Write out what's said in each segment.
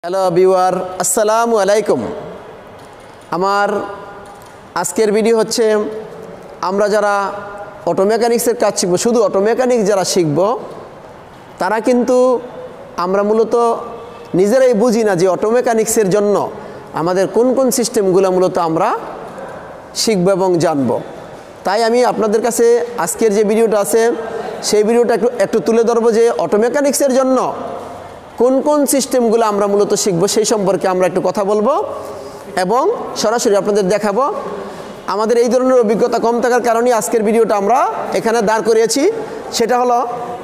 Hello viewer, আসসালামু আলাইকুম। আমার আজকের ভিডিও হচ্ছে আমরা যারা অটো মেকানিক্সের কাজ শিখব, শুধু অটো মেকানিক্স যারা শিখব তারা কিন্তু আমরা মূলত নিজেরাই বুঝি না যে অটো মেকানিক্সের জন্য আমাদের কোন কোন সিস্টেমগুলো মূলত আমরা শিখব এবং জানব। তাই আমি আপনাদের কাছে আজকের যে ভিডিওটা আছে সেই ভিডিওটা একটু তুলে ধরবো যে অটো মেকানিক্সের জন্য কোন কোন সিস্টেমগুলো আমরা মূলত শিখব সেই সম্পর্কে আমরা একটু কথা বলবো এবং সরাসরি আপনাদের দেখাবো। আমাদের এই ধরনের অভিজ্ঞতা কম থাকার কারণেই আজকের ভিডিওটা আমরা এখানে দাঁড় করিয়েছি। সেটা হলো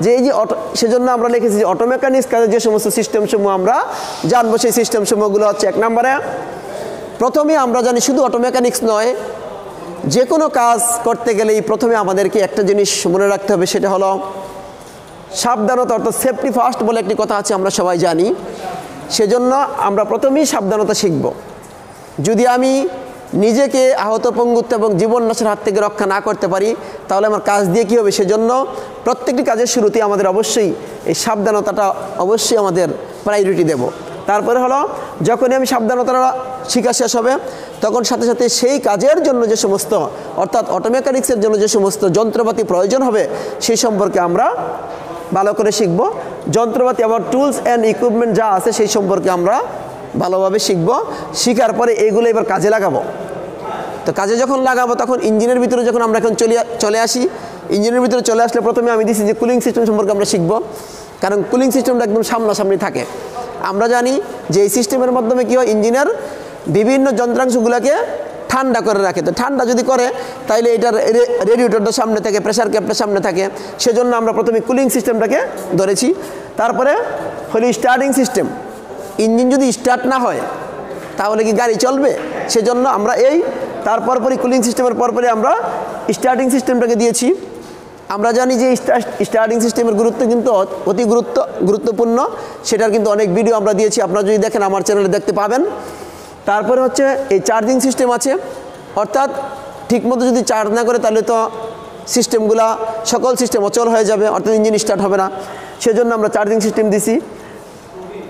যে এই যে সেজন্য আমরা লিখেছি যে অটো মেকানিক্স কাজে যে সমস্ত সিস্টেমসমূহ আমরা জানবো সেই সিস্টেমসমূহগুলো হচ্ছে, এক নম্বরে প্রথমে আমরা জানি শুধু অটো মেকানিক্স নয়, যে কোনো কাজ করতে গেলেই প্রথমে আমাদেরকে একটা জিনিস মনে রাখতে হবে, সেটা হলো সাবধানতা, অর্থাৎ সেফটি ফার্স্ট বলে একটি কথা আছে, আমরা সবাই জানি। সেজন্য আমরা প্রথমেই সাবধানতা শিখব। যদি আমি নিজেকে আহত, পঙ্গুত্ব এবং জীবন নাশের হাত থেকে রক্ষা না করতে পারি তাহলে আমার কাজ দিয়ে কী হবে? সেজন্য প্রত্যেকটি কাজের শুরুতে আমাদের অবশ্যই এই সাবধানতাটা অবশ্যই আমাদের প্রায়োরিটি দেব। তারপরে হলো যখনই আমি সাবধানতাটা শিখা শেষ হবে তখন সাথে সাথে সেই কাজের জন্য যে সমস্ত, অর্থাৎ অটো মেকানিক্সের জন্য যে সমস্ত যন্ত্রপাতি প্রয়োজন হবে সেই সম্পর্কে আমরা ভালো করে শিখব। যন্ত্রপাতি, আবার টুলস অ্যান্ড ইকুইপমেন্ট যা আছে সেই সম্পর্কে আমরা ভালোভাবে শিখব। শিখার পরে এইগুলো এবার কাজে লাগাবো। তো কাজে যখন লাগাবো তখন ইঞ্জিনের ভিতরে যখন আমরা এখন চলে আসি, ইঞ্জিনের ভিতরে চলে আসলে প্রথমে আমি দিচ্ছি যে কুলিং সিস্টেম সম্পর্কে আমরা শিখব, কারণ কুলিং সিস্টেমটা একদম সামনাসামনি থাকে। আমরা জানি যে এই সিস্টেমের মাধ্যমে কী হয়, ইঞ্জিনের বিভিন্ন যন্ত্রাংশগুলোকে ঠান্ডা করে রাখে। তো ঠান্ডা যদি করে তাইলে এটার রেডিয়েটরটা সামনে থাকে, প্রেসার ক্যাপটা সামনে থাকে, সেজন্য আমরা প্রথমে কুলিং সিস্টেমটাকে ধরেছি। তারপরে হলো স্টার্টিং সিস্টেম। ইঞ্জিন যদি স্টার্ট না হয় তাহলে কি গাড়ি চলবে? সেজন্য আমরা তারপরই কুলিং সিস্টেমের পরপরই আমরা স্টার্টিং সিস্টেমটাকে দিয়েছি। আমরা জানি যে স্টার্টিং সিস্টেমের গুরুত্ব কিন্তু অতি গুরুত্বপূর্ণ, সেটার কিন্তু অনেক ভিডিও আমরা দিয়েছি, আপনারা যদি দেখেন আমার চ্যানেলে দেখতে পাবেন। তারপরে হচ্ছে এই চার্জিং সিস্টেম আছে, অর্থাৎ ঠিকমতো যদি চার্জ না করে তাহলে তো সিস্টেমগুলা সকল সিস্টেম অচল হয়ে যাবে, অর্থাৎ ইঞ্জিন স্টার্ট হবে না। সেজন্য আমরা চার্জিং সিস্টেম দিছি।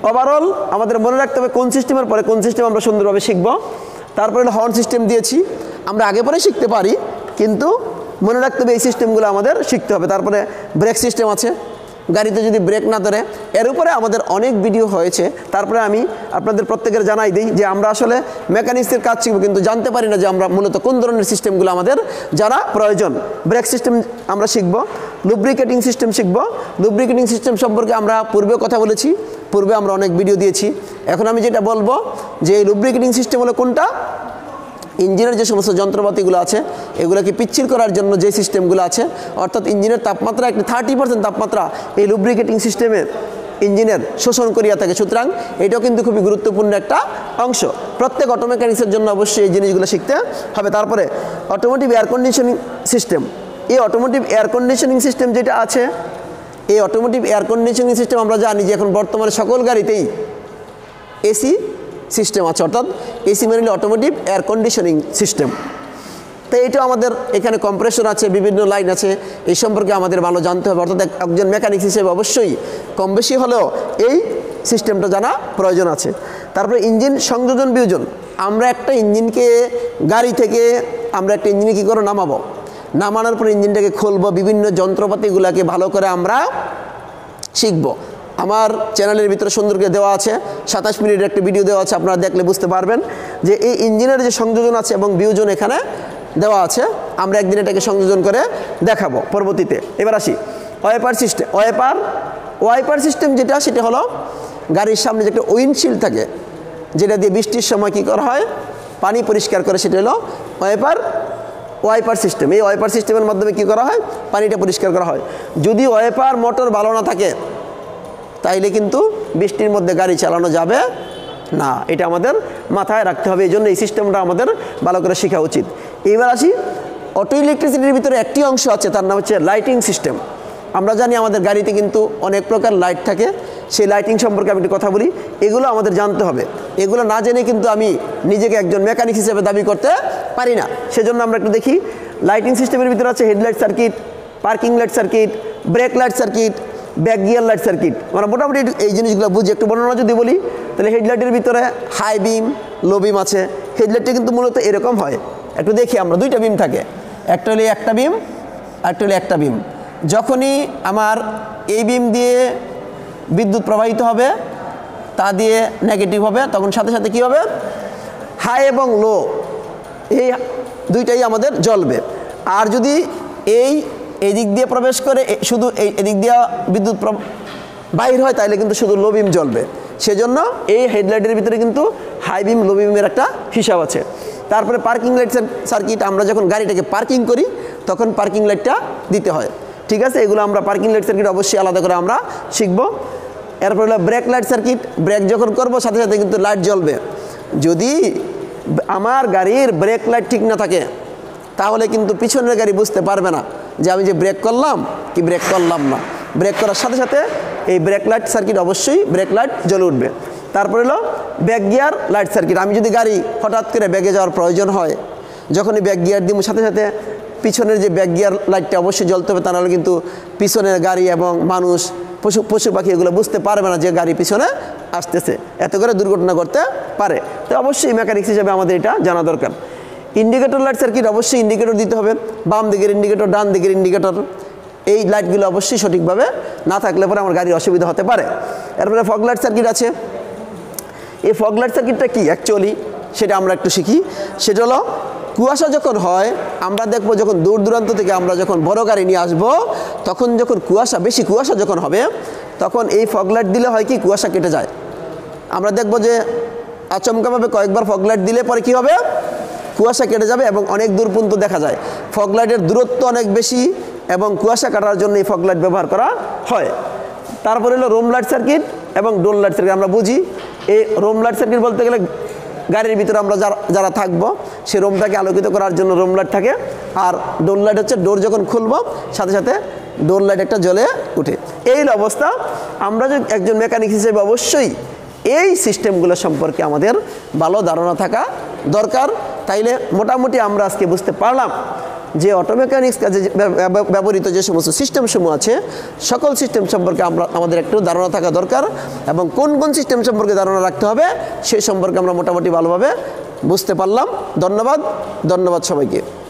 ওভারঅল আমাদের মনে রাখতে হবে কোন সিস্টেমের পরে কোন সিস্টেম আমরা সুন্দরভাবে শিখব। তারপরে হর্ন সিস্টেম দিয়েছি, আমরা আগে পরে শিখতে পারি কিন্তু মনে রাখতে হবে এই সিস্টেমগুলো আমাদের শিখতে হবে। তারপরে ব্রেক সিস্টেম আছে, গাড়িতে যদি ব্রেক না ধরে, এর উপরে আমাদের অনেক ভিডিও হয়েছে। তারপরে আমি আপনাদের প্রত্যেকের জানাই দিই যে আমরা আসলে মেকানিক্সের কাজ শিখব কিন্তু জানতে পারি না যে আমরা মূলত কোন ধরনের সিস্টেমগুলো আমাদের জানা প্রয়োজন। ব্রেক সিস্টেম আমরা শিখব, লুব্রিকেটিং সিস্টেম শিখব। লুব্রিকেটিং সিস্টেম সম্পর্কে আমরা পূর্বে কথা বলেছি, পূর্বে আমরা অনেক ভিডিও দিয়েছি। এখন আমি যেটা বলবো যে এই লুব্রিকেটিং সিস্টেম হলো কোনটা, ইঞ্জিনের যে সমস্ত যন্ত্রপাতিগুলো আছে এগুলোকে পিচ্ছিল করার জন্য যে সিস্টেমগুলো আছে, অর্থাৎ ইঞ্জিনের তাপমাত্রা একটি 30% তাপমাত্রা এই লুব্রিকেটিং সিস্টেমের ইঞ্জিনের শোষণ করিয়া থাকে। সুতরাং এটাও কিন্তু খুবই গুরুত্বপূর্ণ একটা অংশ। প্রত্যেক অটো মেকানিক্সের জন্য অবশ্যই এই জিনিসগুলো শিখতে হবে। তারপরে অটোমোটিভ এয়ার কন্ডিশনিং সিস্টেম। এই অটোমোটিভ এয়ার কন্ডিশনিং সিস্টেম যেটা আছে, এই অটোমোটিভ এয়ার কন্ডিশনিং সিস্টেম আমরা জানি যে এখন বর্তমানে সকল গাড়িতেই এসি সিস্টেম আছে, অর্থাৎ এসি মানে অটোমোটিভ এয়ার কন্ডিশনিং সিস্টেম। তো এইটাও আমাদের এখানে কম্প্রেসর আছে, বিভিন্ন লাইন আছে, এই সম্পর্কে আমাদের ভালো জানতে হবে। অর্থাৎ একজন মেকানিক্স হিসেবে অবশ্যই কম বেশি হলেও এই সিস্টেমটা জানা প্রয়োজন আছে। তারপরে ইঞ্জিন সংযোজন বিয়োজন। আমরা একটা ইঞ্জিনকে গাড়ি থেকে আমরা একটা ইঞ্জিনে কী করে নামাবো, নামানোর পর ইঞ্জিনটাকে খুলবো, বিভিন্ন যন্ত্রপাতিগুলোকে ভালো করে আমরা শিখব। আমার চ্যানেলের ভিতরে সুন্দর করে দেওয়া আছে, 27 মিনিটের একটা ভিডিও দেওয়া আছে, আপনারা দেখলে বুঝতে পারবেন যে এই ইঞ্জিনের যে সংযোজন আছে এবং বিয়োজন এখানে দেওয়া আছে। আমরা একদিন এটাকে সংযোজন করে দেখাবো পরবর্তীতে। এবার আসি ওয়াইপার সিস্টেম। ওয়াইপার সিস্টেম যেটা, সেটা হলো গাড়ির সামনে যে একটা উইন্ডশিল্ড থাকে যেটা দিয়ে বৃষ্টির সময় কী করা হয়, পানি পরিষ্কার করে, সেটা হলো ওয়াইপার সিস্টেম। এই ওয়াইপার সিস্টেমের মাধ্যমে কী করা হয়, পানিটা পরিষ্কার করা হয়। যদি ওয়াইপার মোটর ভালো না থাকে তাইলে কিন্তু বৃষ্টির মধ্যে গাড়ি চালানো যাবে না, এটা আমাদের মাথায় রাখতে হবে। এই জন্য এই সিস্টেমটা আমাদের ভালো করে শেখা উচিত। এবার আসি অটো ইলেকট্রিসিটির ভিতরে একটি অংশ আছে, তার নাম হচ্ছে লাইটিং সিস্টেম। আমরা জানি আমাদের গাড়িতে কিন্তু অনেক প্রকার লাইট থাকে, সেই লাইটিং সম্পর্কে আমি একটু কথা বলি। এগুলো আমাদের জানতে হবে, এগুলো না জেনে কিন্তু আমি নিজেকে একজন মেকানিক হিসেবে দাবি করতে পারি না। সেজন্য আমরা একটু দেখি লাইটিং সিস্টেমের ভিতরে আছে headlight circuit, parking light circuit, break light circuit, back gear light circuit. আমরা মোটামুটি এই জিনিসগুলো বুঝি। একটু বর্ণনা যদি বলি, তাহলে হেডলাইটের ভিতরে হাই বিম লো বিম আছে। হেডলাইটটা কিন্তু মূলত এরকম হয়, একটু দেখি আমরা, দুইটা বিম থাকে, একটা হলে একটা বিম আর একটা হলে একটা বিম। যখনই আমার এই বিম দিয়ে বিদ্যুৎ প্রবাহিত হবে, তা দিয়ে নেগেটিভ হবে, তখন সাথে সাথে কী হবে, হাই এবং লো এই দুইটাই আমাদের জ্বলবে। আর যদি এই দিক দিয়ে প্রবেশ করে শুধু এদিক দিয়ে বিদ্যুৎ বাইর হয়, তাহলে কিন্তু শুধু লো বিম জ্বলবে। সেজন্য এই হেডলাইটের ভিতরে কিন্তু হাই বিম লো বিমের একটা হিসাব আছে। তারপরে পার্কিং লাইট সার্কিট, আমরা যখন গাড়িটাকে পার্কিং করি তখন পার্কিং লাইটটা দিতে হয়। ঠিক আছে, এগুলো আমরা পার্কিং লাইট সার্কিট অবশ্যই আলাদা করে আমরা শিখব। এরপর হলো ব্রেক লাইট সার্কিট, ব্রেক যখন করব সাথে সাথে কিন্তু লাইট জ্বলবে। যদি আমার গাড়ির ব্রেক লাইট ঠিক না থাকে তাহলে কিন্তু পিছনের গাড়ি বুঝতে পারবে না যে আমি যে ব্রেক করলাম কি ব্রেক করলাম না। ব্রেক করার সাথে সাথে এই ব্রেক লাইট সার্কিট অবশ্যই ব্রেক লাইট জ্বলে উঠবে। তারপরে হলো ব্যাক গিয়ার লাইট সার্কিট, আমি যদি গাড়ি হঠাৎ করে ব্যাগে যাওয়ার প্রয়োজন হয়, যখনই ব্যাক গিয়ার দিব সাথে সাথে পিছনের যে ব্যাক গিয়ার লাইটটা অবশ্যই জ্বলতে হবে, তা নাহলে কিন্তু পিছনের গাড়ি এবং মানুষ পশু পাখি এগুলো বুঝতে পারবে না যে গাড়ি পিছনে আসতেছে, এত করে দুর্ঘটনা করতে পারে। তো অবশ্যই মেকানিক্স হিসেবে আমাদের এটা জানা দরকার। ইন্ডিকেটর লাইট সার্কিট, অবশ্যই ইন্ডিকেটর দিতে হবে, বাম দিকের ইন্ডিকেটর ডান দিকের ইন্ডিকেটর, এই লাইটগুলো অবশ্যই সঠিকভাবে না থাকলে পরে আমার গাড়ির অসুবিধা হতে পারে। এরপরে ফগ লাইট সার্কিট আছে। এই ফগ লাইট সার্কিটটা কি অ্যাকচুয়ালি সেটা আমরা একটু শিখি। সেটা হলো কুয়াশা যখন হয়, আমরা দেখবো যখন দূর দূরান্ত থেকে আমরা যখন বড় গাড়ি নিয়ে আসবো, তখন যখন বেশি কুয়াশা যখন হবে, তখন এই ফগ লাইট দিলে হয় কি কুয়াশা কেটে যায়। আমরা দেখবো যে আচমকাভাবে কয়েকবার ফগ লাইট দিলে পরে কি হবে, কুয়াশা কেটে যাবে এবং অনেক দূর পর্যন্ত দেখা যায়। ফগ লাইটের দূরত্ব অনেক বেশি এবং কুয়াশা কাটার জন্য এই ফগ লাইট ব্যবহার করা হয়। তারপরে হলো রোম লাইট সার্কিট এবং ডোল লাইট সার্কিট। আমরা বুঝি এই রোম লাইট সার্কিট বলতে গেলে গাড়ির ভিতরে আমরা যারা থাকবো সে রুমটাকে আলোকিত করার জন্য রুম লাইট থাকে। আর ডোর লাইট হচ্ছে ডোর যখন খুলবো সাথে সাথে ডোর লাইট একটা জ্বলে উঠে। এই অবস্থা আমরা যে একজন মেকানিক হিসেবে অবশ্যই এই সিস্টেমগুলো সম্পর্কে আমাদের ভালো ধারণা থাকা দরকার। তাইলে মোটামুটি আমরা আজকে বুঝতে পারলাম যে অটো মেকানিক্স কাজে ব্যবহৃত যে সমস্ত সিস্টেমসমূহ আছে, সকল সিস্টেম সম্পর্কে আমাদের একটু ধারণা থাকা দরকার এবং কোন কোন সিস্টেম সম্পর্কে ধারণা রাখতে হবে সেই সম্পর্কে আমরা মোটামুটি ভালোভাবে বুঝতে পারলাম। ধন্যবাদ সবাইকে।